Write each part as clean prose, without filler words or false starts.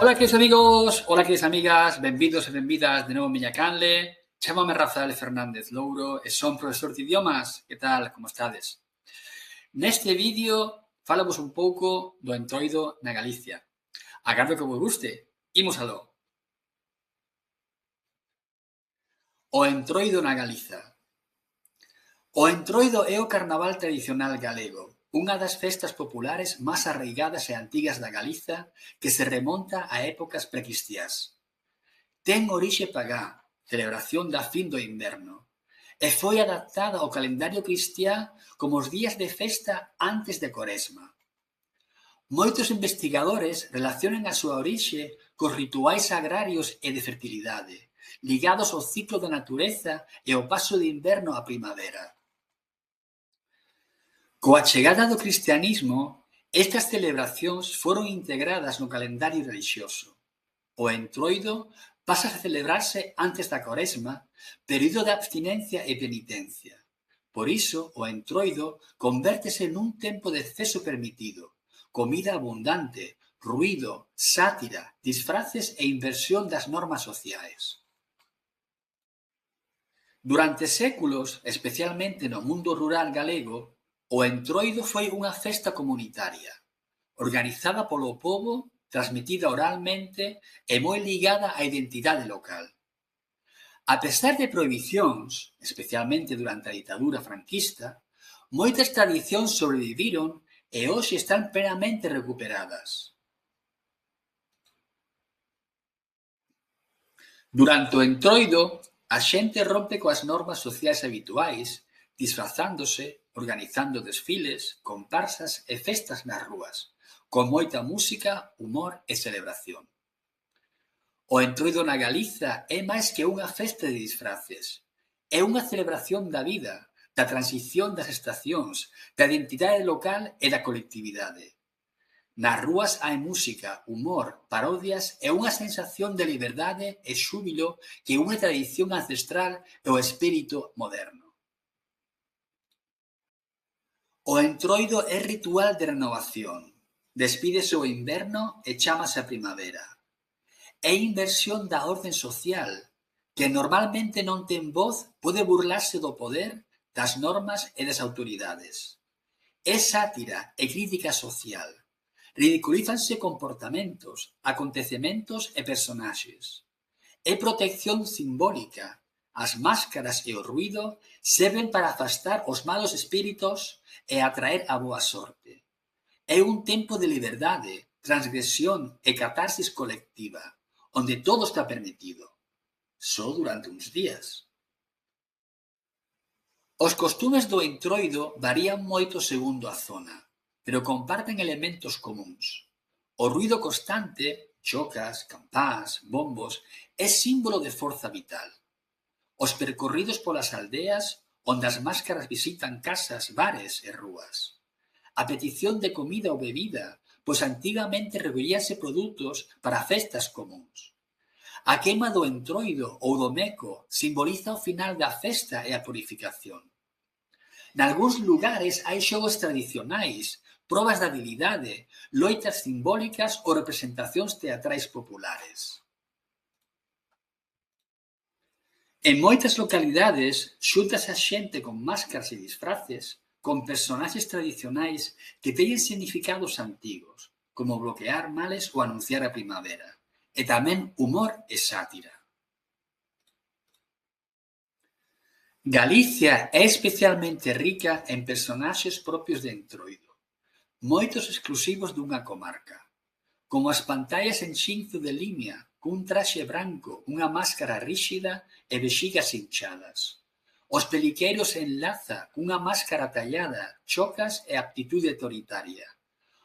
Ola, queridos amigos, ola, queridas amigas, benvidos e benvidas de novo a miña canle. Chámame Rafael Fernández Louro e son profesor de idiomas. Que tal, como estades? Neste vídeo falamos un pouco do entroido na Galicia. Agardo que vos guste. Imos aló. O entroido na Galiza. O entroido é o carnaval tradicional galego, unha das festas populares máis arraigadas e antigas da Galiza que se remonta a épocas precristiás. Ten orixe pagá, celebración da fin do inverno, e foi adaptada ao calendario cristiá como os días de festa antes de Coresma. Moitos investigadores relacionan a súa orixe cos rituais agrarios e de fertilidade, ligados ao ciclo da natureza e ao paso de inverno á primavera. Coa chegada do cristianismo, estas celebracións foron integradas no calendario relixioso. O entroido pasa a celebrarse antes da Coresma, período de abstinencia e penitencia. Por iso, o entroido convértese nun tempo de exceso permitido, comida abundante, ruído, sátira, disfraces e inversión das normas sociais. Durante séculos, especialmente no mundo rural galego, o entroido foi unha festa comunitaria, organizada polo pobo, transmitida oralmente e moi ligada á identidade local. A pesar de prohibicións, especialmente durante a ditadura franquista, moitas tradicións sobreviviron e hoxe están plenamente recuperadas. Durante o entroido, a xente rompe coas normas sociais habituais, disfrazándose, organizando desfiles, comparsas e festas nas rúas, con moita música, humor e celebración. O entroido na Galiza é máis que unha festa de disfraces. É unha celebración da vida, da transición das estacións, da identidade local e da colectividade. Nas rúas hai música, humor, parodias e unha sensación de liberdade e xúbilo que une a tradición ancestral e o espírito moderno. O entroido é ritual de renovación. Despídese o inverno e chámase a primavera. É inversión da orden social, que normalmente non ten voz, pode burlarse do poder, das normas e das autoridades. É sátira e crítica social. Ridiculízanse comportamentos, acontecementos e personaxes. É protección simbólica. As máscaras e o ruído serven para afastar os malos espíritos e atraer a boa sorte. É un tempo de liberdade, transgresión e catarsis colectiva, onde todo está permitido, só durante uns días. Os costumes do entroido varían moito segundo a zona, pero comparten elementos comúns. O ruído constante, chocas, campás, bombos, é símbolo de forza vital. Os percorridos polas aldeas, onde as máscaras visitan casas, bares e rúas. A petición de comida ou bebida, pois antigamente recollíanse produtos para festas comúns. A queima do entroido ou do meco simboliza o final da festa e a purificación. Nalgúns lugares hai xogos tradicionais, probas de habilidade, loitas simbólicas ou representacións teatrais populares. En moitas localidades, xúntase a xente con máscaras e disfraces con personaxes tradicionais que teñen significados antigos, como bloquear males ou anunciar a primavera, e tamén humor e sátira. Galicia é especialmente rica en personaxes propios de entroido, moitos exclusivos dunha comarca, como as pantallas en xinzo de Limia, cun traxe branco, unha máscara ríxida e vexigas hinchadas. Os peliqueiros en Laza, cunha máscara tallada, chocas e aptitude autoritaria.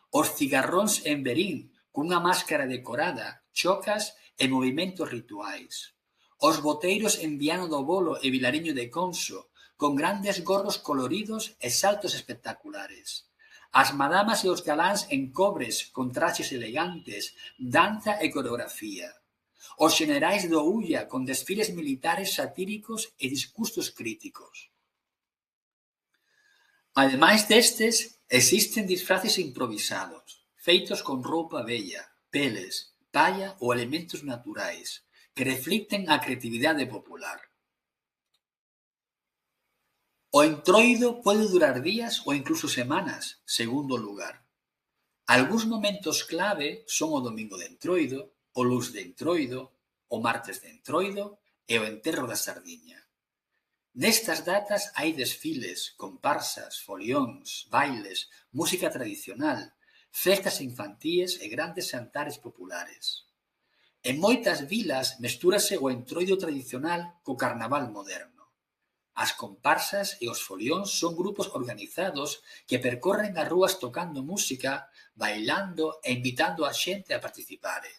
Os cigarróns en Verín, cunha máscara decorada, chocas e movimentos rituais. Os boteiros en Viana do Bolo e Vilariño de Conso, con grandes gorros coloridos e saltos espectaculares. As madamas e os galáns en cobres con traxes elegantes, danza e coreografía. Os xenerais do Ulla con desfiles militares satíricos e discursos críticos. Ademais destes, existen disfraces improvisados, feitos con roupa vella, peles, palla ou elementos naturais que reflicten a creatividade popular. O entroido pode durar días ou incluso semanas, segundo o lugar. Algúns momentos clave son o domingo de entroido, o luns de entroido, o martes de entroido e o enterro da sardiña. Nestas datas hai desfiles, comparsas, folións, bailes, música tradicional, festas infantíes e grandes xantares populares. En moitas vilas mestúrase o entroido tradicional co carnaval moderno. As comparsas e os folións son grupos organizados que percorren as rúas tocando música, bailando e invitando a xente a participare.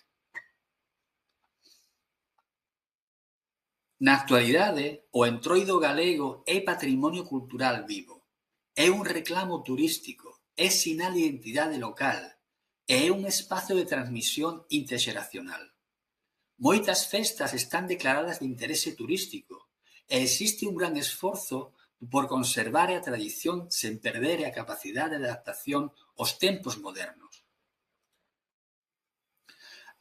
Na actualidade, o entroido galego é patrimonio cultural vivo. É un reclamo turístico, é sinal de identidade local e é un espazo de transmisión interxeracional. Moitas festas están declaradas de interese turístico e existe un gran esforzo por conservar a tradición sen perder a capacidade de adaptación aos tempos modernos.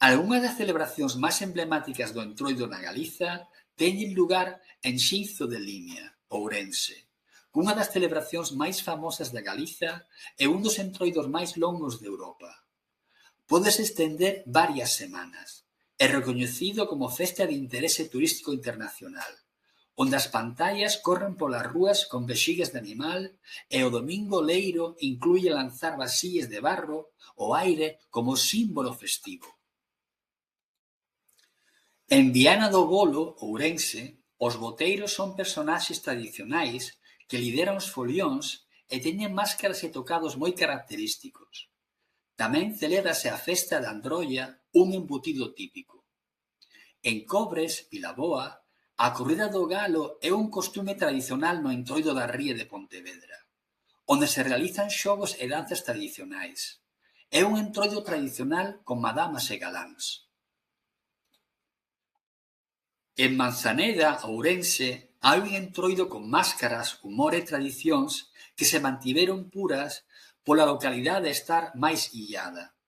Algunhas das celebracións máis emblemáticas do entroido na Galiza teñen lugar en Xinzo de Limia, Ourense, cunha das celebracións máis famosas da Galiza e un dos entroidos máis longos de Europa. Pódese estender varias semanas. É recoñecido como festa de interese turístico internacional, onde as pantallas corren polas rúas con vexigas de animal e o domingo leiro incluye lanzar vasillas de barro ao aire como símbolo festivo. En Viana do Bolo, Ourense, os boteiros son personaxes tradicionais que lideran os folións e teñen máscaras e tocados moi característicos. Tamén celébrase a festa de Androlla, un embutido típico. En Cobres, Vilaboa, a corrida do galo é un costume tradicional no entroido da ría de Pontevedra, onde se realizan xogos e danzas tradicionais. É un entroido tradicional con madamas e galáns. En Manzaneda, Ourense, hai un entroido con máscaras, humor e tradicións que se mantiveron puras pola localidade estar máis illada.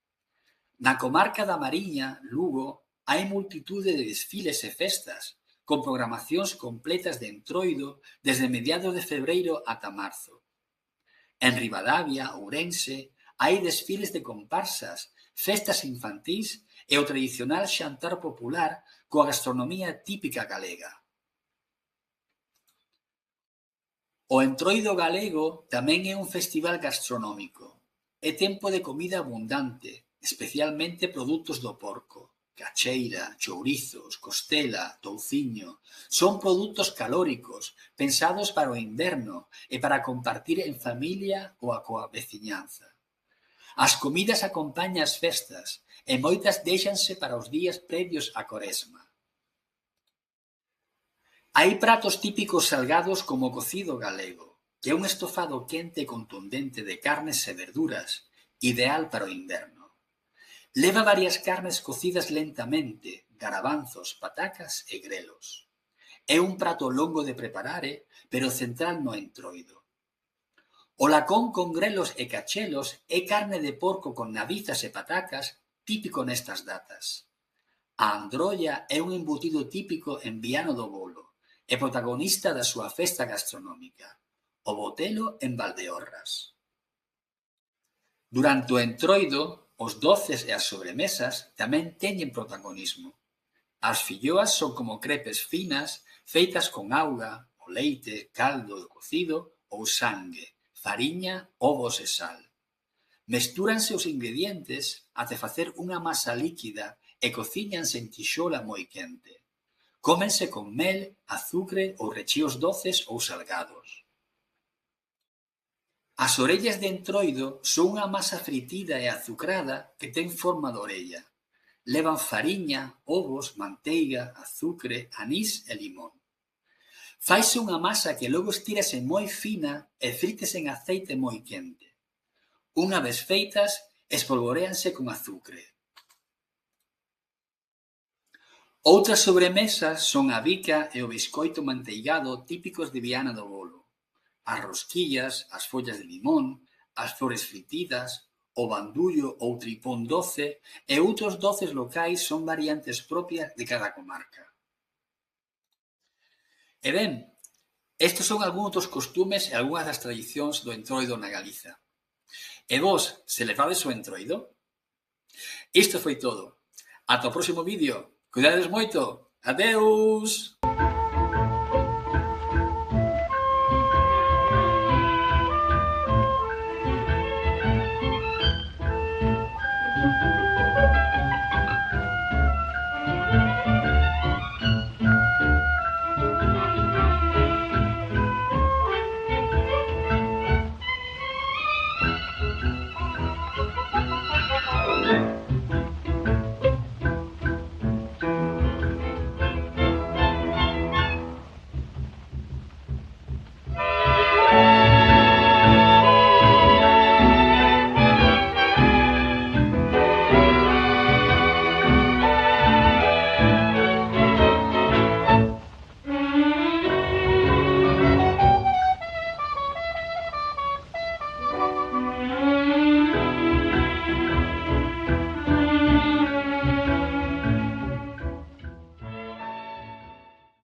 Na comarca da Mariña, Lugo, hai multitude de desfiles e festas, con programacións completas de entroido desde mediados de febreiro ata marzo. En Ribadavia, Ourense, hai desfiles de comparsas, festas infantís e o tradicional xantar popular coa gastronomía típica galega. O entroido galego tamén é un festival gastronómico. É tempo de comida abundante, especialmente produtos do porco. Cacheira, chourizos, costela, touciño. Son produtos calóricos, pensados para o inverno e para compartir en familia ou coa veciñanza. As comidas acompañan as festas e moitas déixanse para os días previos á Coresma. Hai pratos típicos salgados como o cocido galego, que é un estofado quente e contundente de carnes e verduras, ideal para o inverno. Leva varias carnes cocidas lentamente, garabanzos, patacas e grelos. É un prato longo de preparare, pero central no entroido. O lacón con grelos e cachelos é carne de porco con nabizas e patacas, típico nestas datas. A androlla é un embutido típico en Viana do Bolo e protagonista da súa festa gastronómica, o botelo en Valdeorras. Durante o entroido, os doces e as sobremesas tamén teñen protagonismo. As filloas son como crepes finas feitas con auga, o leite, caldo de cocido ou sangue, fariña, ovos e sal. Mestúranse os ingredientes até facer unha masa líquida e cocíñanse en tixola moi quente. Cómense con mel, azucre ou rechíos doces ou salgados. As orellas de entroido son unha masa fritida e azucrada que ten forma de orella. Levan fariña, ovos, manteiga, azucre, anís e limón. Faise unha masa que logo estírase moi fina e frítese en aceite moi quente. Unha vez feitas, espolvoréanse con azucre. Outras sobremesas son a bica e o biscoito manteigado típicos de Viana do Bolo, as rosquillas, as follas de limón, as flores fritidas o bandullo ou tripón doce e outros doces locais son variantes propias de cada comarca. E ben, estes son algúns dos costumes e algunhas das tradicións do Entroido na Galiza. E vos, celebrades o Entroido? Isto foi todo. Ata o próximo vídeo. Cuidades moito. Adeus!